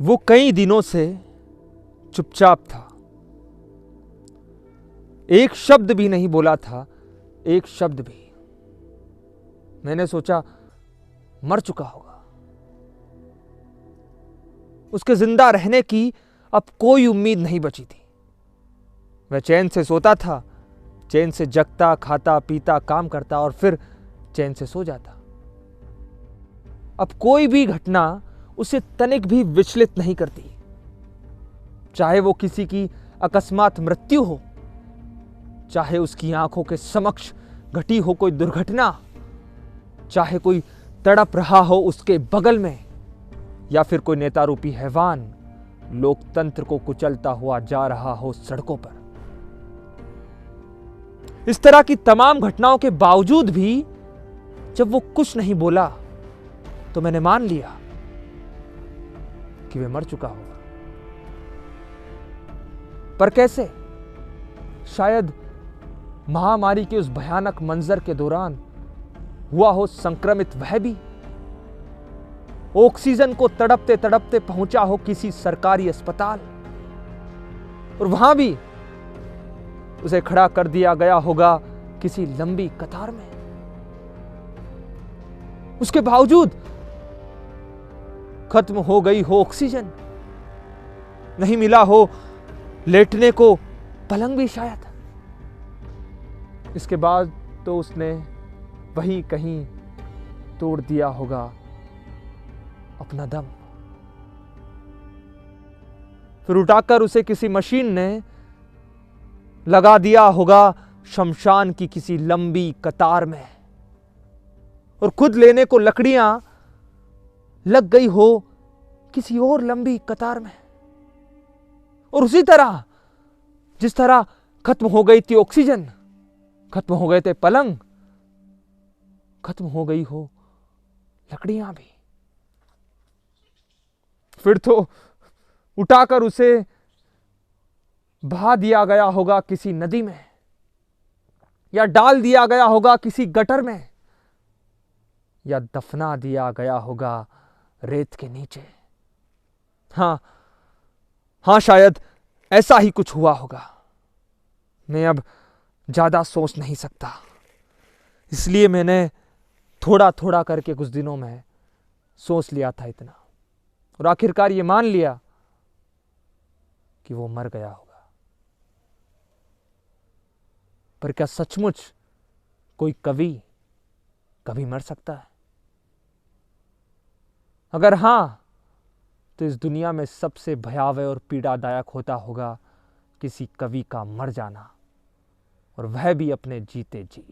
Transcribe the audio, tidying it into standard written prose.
वो कई दिनों से चुपचाप था, एक शब्द भी नहीं बोला था, एक शब्द भी। मैंने सोचा मर चुका होगा, उसके जिंदा रहने की अब कोई उम्मीद नहीं बची थी। वह चैन से सोता था, चैन से जगता, खाता पीता, काम करता और फिर चैन से सो जाता। अब कोई भी घटना उसे तनिक भी विचलित नहीं करती, चाहे वो किसी की अकस्मात मृत्यु हो, चाहे उसकी आंखों के समक्ष घटी हो कोई दुर्घटना, चाहे कोई तड़प रहा हो उसके बगल में, या फिर कोई नेता रूपी हैवान लोकतंत्र को कुचलता हुआ जा रहा हो सड़कों पर। इस तरह की तमाम घटनाओं के बावजूद भी जब वो कुछ नहीं बोला तो मैंने मान लिया कि वह मर चुका होगा। पर कैसे? शायद महामारी के उस भयानक मंजर के दौरान हुआ हो संक्रमित वह भी, ऑक्सीजन को तड़पते तड़पते पहुंचा हो किसी सरकारी अस्पताल और वहां भी उसे खड़ा कर दिया गया होगा किसी लंबी कतार में। उसके बावजूद खत्म हो गई हो ऑक्सीजन, नहीं मिला हो लेटने को पलंग भी शायद। इसके बाद तो उसने वहीं कहीं तोड़ दिया होगा अपना दम। फिर उठाकर उसे किसी मशीन ने लगा दिया होगा शमशान की किसी लंबी कतार में, और खुद लेने को लकड़ियां लग गई हो किसी और लंबी कतार में। और उसी तरह जिस तरह खत्म हो गई थी ऑक्सीजन, खत्म हो गए थे पलंग, खत्म हो गई हो लकड़ियां भी। फिर तो उठाकर उसे बहा दिया गया होगा किसी नदी में, या डाल दिया गया होगा किसी गटर में, या दफना दिया गया होगा रेत के नीचे। हां, शायद ऐसा ही कुछ हुआ होगा। मैं अब ज्यादा सोच नहीं सकता, इसलिए मैंने थोड़ा थोड़ा करके कुछ दिनों में सोच लिया था इतना, और आखिरकार ये मान लिया कि वो मर गया होगा। पर क्या सचमुच कोई कवि कभी मर सकता है? अगर हां, तो इस दुनिया में सबसे भयावह और पीड़ादायक होता होगा किसी कवि का मर जाना, और वह भी अपने जीते जी।